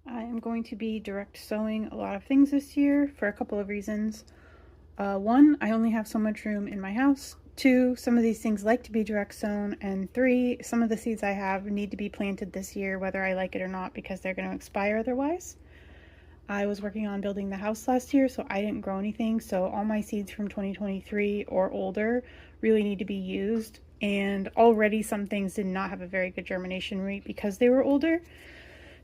I am going to be direct sowing a lot of things this year for a couple of reasons. One, I only have so much room in my house. Two, some of these things like to be direct sown. And three, some of the seeds I have need to be planted this year, whether I like it or not, because they're going to expire otherwise. I was working on building the house last year, so I didn't grow anything. So all my seeds from 2023 or older really need to be used. And already some things did not have a very good germination rate because they were older.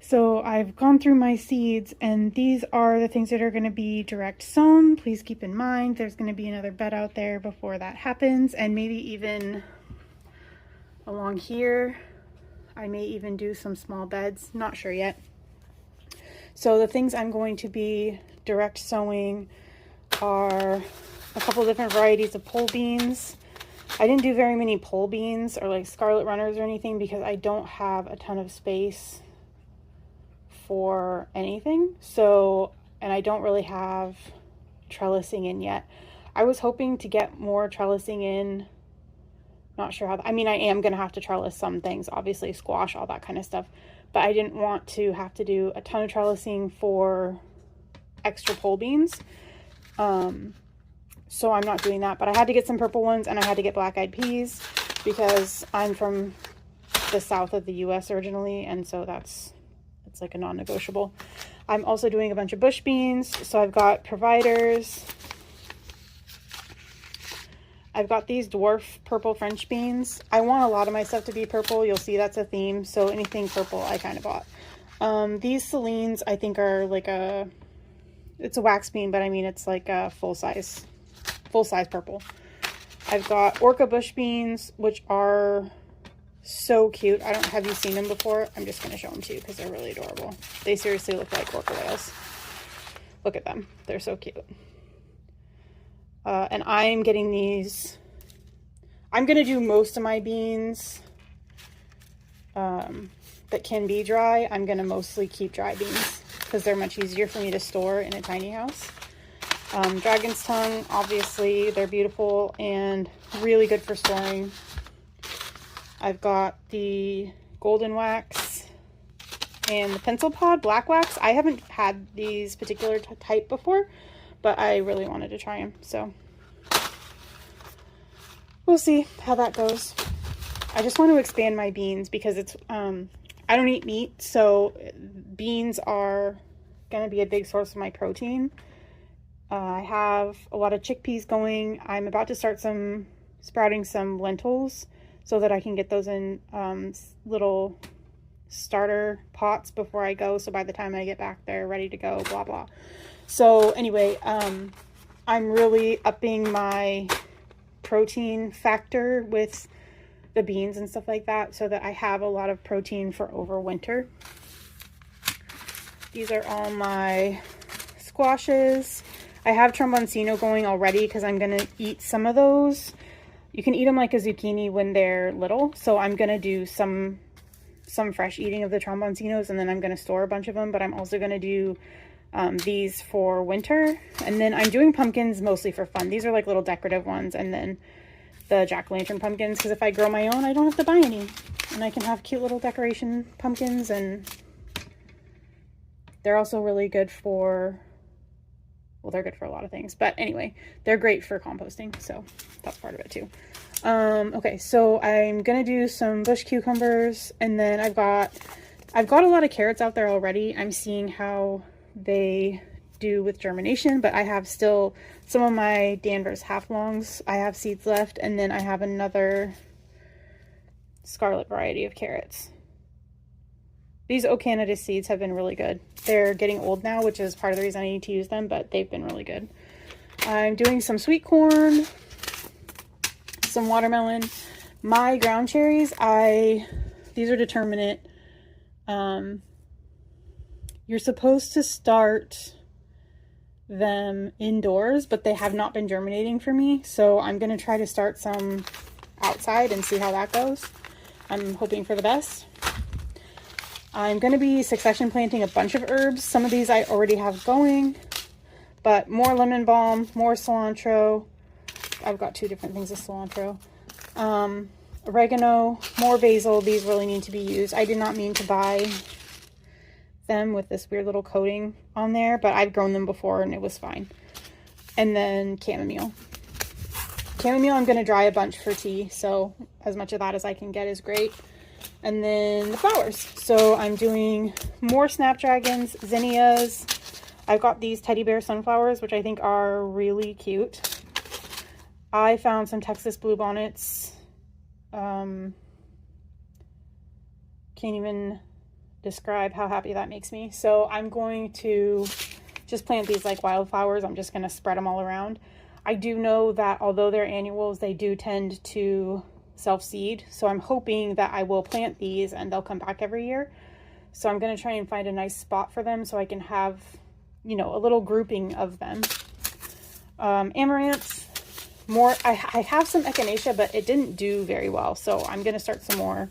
So I've gone through my seeds, and these are the things that are going to be direct sown. Please keep in mind there's going to be another bed out there before that happens, and maybe even along here I may even do some small beds, not sure yet. So the things I'm going to be direct sowing are a couple different varieties of pole beans. I didn't do very many pole beans or like scarlet runners or anything because I don't have a ton of space for anything. So, and I don't really have trellising in yet. I was hoping to get more trellising in. Not sure how, I mean, I am going to have to trellis some things, obviously squash, all that kind of stuff, but I didn't want to have to do a ton of trellising for extra pole beans. So I'm not doing that, but I had to get some purple ones and I had to get black-eyed peas because I'm from the south of the US originally, and so it's like a non-negotiable. I'm also doing a bunch of bush beans. So I've got providers. I've got these dwarf purple French beans. I want a lot of my stuff to be purple. You'll see that's a theme. So anything purple I kind of bought. These Celines I think are like it's a wax bean, but I mean it's like a full size purple. I've got orca bush beans, which are so cute. Have you seen them before? I'm just going to show them to you because they're really adorable. They seriously look like orca whales. Look at them. They're so cute. And I'm getting these. I'm going to do most of my beans that can be dry. I'm going to mostly keep dry beans because they're much easier for me to store in a tiny house. Dragon's tongue, obviously, they're beautiful and really good for storing. I've got the golden wax and the pencil pod black wax. I haven't had these particular type before, but I really wanted to try them. So we'll see how that goes. I just want to expand my beans because it's, I don't eat meat. So beans are going to be a big source of my protein. I have a lot of chickpeas going. I'm about to start sprouting some lentils, so that I can get those in little starter pots before I go. So by the time I get back, they're ready to go, blah, blah. So anyway, I'm really upping my protein factor with the beans and stuff like that so that I have a lot of protein for over winter. These are all my squashes. I have tromboncino going already because I'm going to eat some of those. You can eat them like a zucchini when they're little. So I'm going to do some fresh eating of the tromboncinos, and then I'm going to store a bunch of them. But I'm also going to do these for winter. And then I'm doing pumpkins mostly for fun. These are like little decorative ones. And then the jack-o'-lantern pumpkins, because if I grow my own, I don't have to buy any. And I can have cute little decoration pumpkins. And they're also really good for... well, they're good for a lot of things, but anyway, they're great for composting, so that's part of it too. Okay, so I'm gonna do some bush cucumbers, and then I've got a lot of carrots out there already. I'm seeing how they do with germination, but I have still some of my Danvers half-longs. I have seeds left, and then I have another scarlet variety of carrots. These O. Candida seeds have been really good. They're getting old now, which is part of the reason I need to use them, but they've been really good. I'm doing some sweet corn, some watermelon. My ground cherries, these are determinate. You're supposed to start them indoors, but they have not been germinating for me. So I'm going to try to start some outside and see how that goes. I'm hoping for the best. I'm going to be succession planting a bunch of herbs. Some of these I already have going, but more lemon balm, more cilantro. I've got two different things of cilantro. Oregano, more basil. These really need to be used. I did not mean to buy them with this weird little coating on there, but I've grown them before and it was fine. And then chamomile. Chamomile I'm going to dry a bunch for tea, so as much of that as I can get is great. And then the flowers. So I'm doing more snapdragons, zinnias. I've got these teddy bear sunflowers, which I think are really cute. I found some Texas bluebonnets. Can't even describe how happy that makes me. So I'm going to just plant these like wildflowers. I'm just going to spread them all around. I do know that although they're annuals, they do tend to self-seed. So I'm hoping that I will plant these and they'll come back every year. So I'm going to try and find a nice spot for them so I can have, you know, a little grouping of them. Amaranth, more. I have some echinacea, but it didn't do very well. So I'm going to start some more.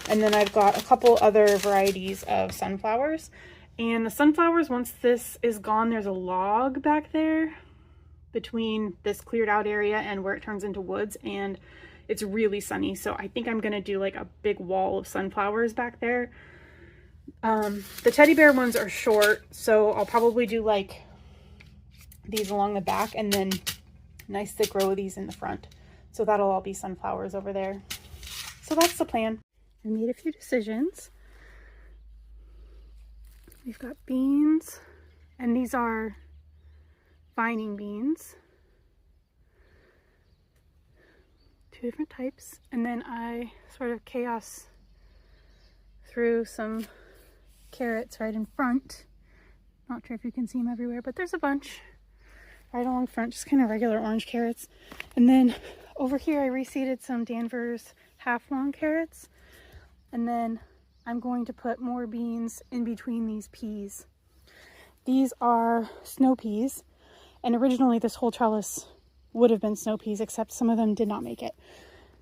And then I've got a couple other varieties of sunflowers. And the sunflowers, once this is gone, there's a log back there between this cleared out area and where it turns into woods, and it's really sunny. So I think I'm gonna do like a big wall of sunflowers back there. The teddy bear ones are short, so I'll probably do like these along the back and then nice thick row of these in the front. So that'll all be sunflowers over there. So that's the plan. I made a few decisions. We've got beans, and these are vining beans. 2 different types. And then I sort of chaos threw some carrots right in front. Not sure if you can see them everywhere, but there's a bunch right along front, just kind of regular orange carrots. And then over here I reseeded some Danvers half-long carrots. And then I'm going to put more beans in between these peas. These are snow peas, and originally this whole trellis would have been snow peas, except some of them did not make it.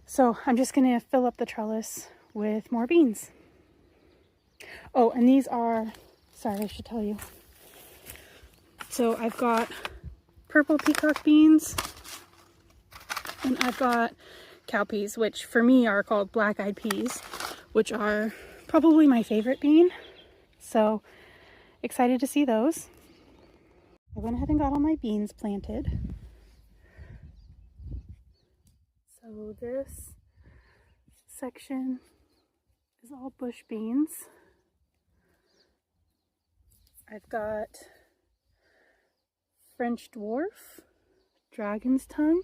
So I'm just going to fill up the trellis with more beans. Oh, and these are, sorry, I should tell you. So I've got purple peacock beans, and I've got cowpeas, which for me are called black-eyed peas, which are probably my favorite bean. So excited to see those. I went ahead and got all my beans planted. So this section is all bush beans. I've got French dwarf, dragon's tongue,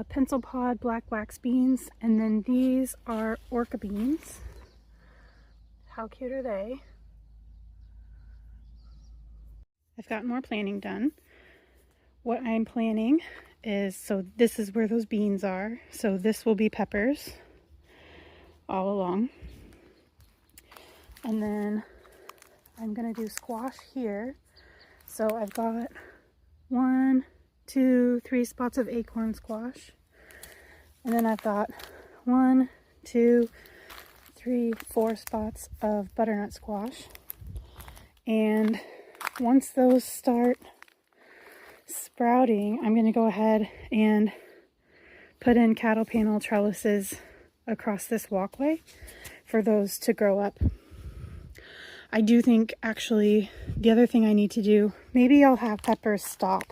pencil pod black wax beans, and then these are orca beans. How cute are they? I've got more planting done. What I'm planning is, so this is where those beans are. So this will be peppers all along. And then I'm gonna do squash here. So I've got 1, 2, 3 spots of acorn squash. And then I've got 1, 2, 3, 4 spots of butternut squash. And once those start sprouting, I'm going to go ahead and put in cattle panel trellises across this walkway for those to grow up. I do think actually the other thing I need to do, maybe I'll have peppers stop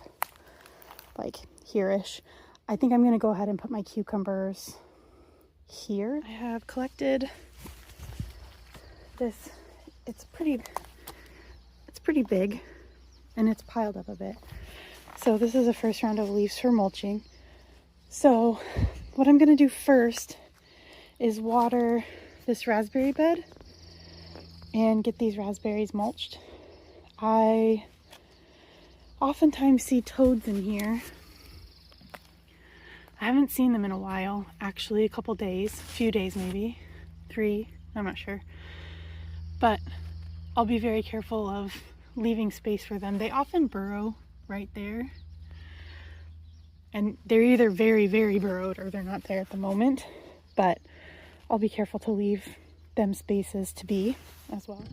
like here-ish. I think I'm going to go ahead and put my cucumbers here. I have collected this, it's pretty big, and it's piled up a bit. So this is the first round of leaves for mulching. So what I'm going to do first is water this raspberry bed and get these raspberries mulched. I oftentimes see toads in here. I haven't seen them in a while, actually, a couple days, a few days maybe, 3, I'm not sure. But I'll be very careful of leaving space for them. They often burrow right there. And they're either very, very burrowed or they're not there at the moment. But I'll be careful to leave them spaces to be as well.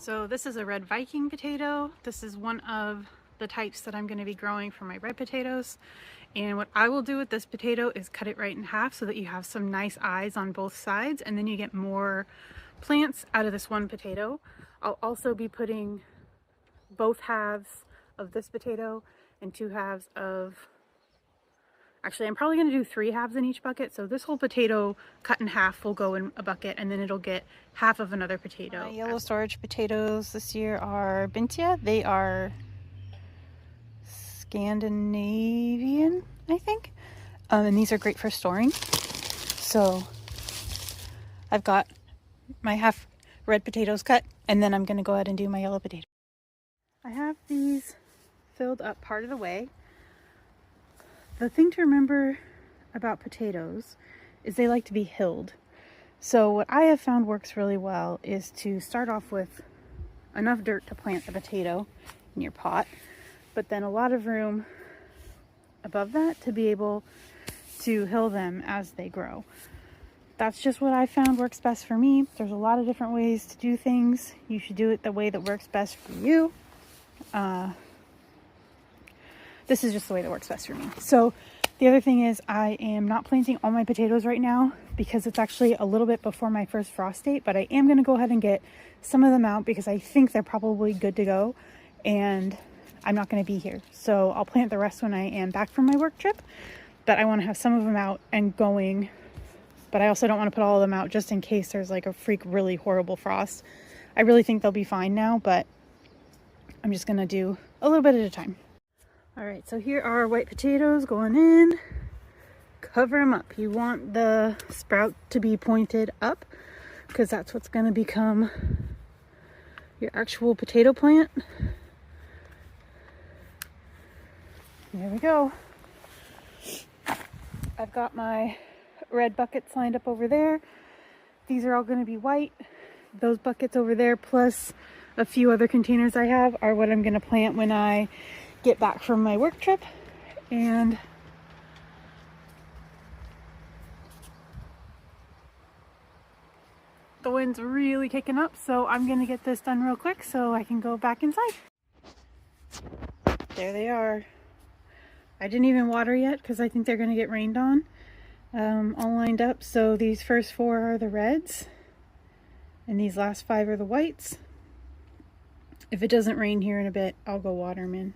So this is a red Viking potato. This is one of the types that I'm going to be growing for my red potatoes. And what I will do with this potato is cut it right in half so that you have some nice eyes on both sides, and then you get more plants out of this one potato. I'll also be putting both halves of this potato and 2 halves of, actually I'm probably going to do 3 halves in each bucket. So this whole potato cut in half will go in a bucket, and then it'll get half of another potato. My yellow storage potatoes this year are Bintia. They are Scandinavian, I think. And these are great for storing. So I've got my half red potatoes cut, and then I'm going to go ahead and do my yellow potato. I have these filled up part of the way. The thing to remember about potatoes is they like to be hilled. So what I have found works really well is to start off with enough dirt to plant the potato in your pot, but then a lot of room above that to be able to hill them as they grow. That's just what I found works best for me. There's a lot of different ways to do things. You should do it the way that works best for you. This is just the way that works best for me. So the other thing is I am not planting all my potatoes right now because it's actually a little bit before my first frost date, but I am going to go ahead and get some of them out because I think they're probably good to go, and I'm not going to be here. So I'll plant the rest when I am back from my work trip, but I want to have some of them out and going, but I also don't want to put all of them out just in case there's like a really horrible frost. I really think they'll be fine now, but I'm just going to do a little bit at a time. All right, so here are white potatoes going in. Cover them up. You want the sprout to be pointed up because that's what's going to become your actual potato plant. There we go. I've got my red buckets lined up over there. These are all going to be white. Those buckets over there plus a few other containers I have are what I'm going to plant when I get back from my work trip. And the wind's really kicking up, so I'm going to get this done real quick so I can go back inside. There they are. I didn't even water yet because I think they're going to get rained on. All lined up. So these first 4 are the reds and these last 5 are the whites. If it doesn't rain here in a bit, I'll go water them in.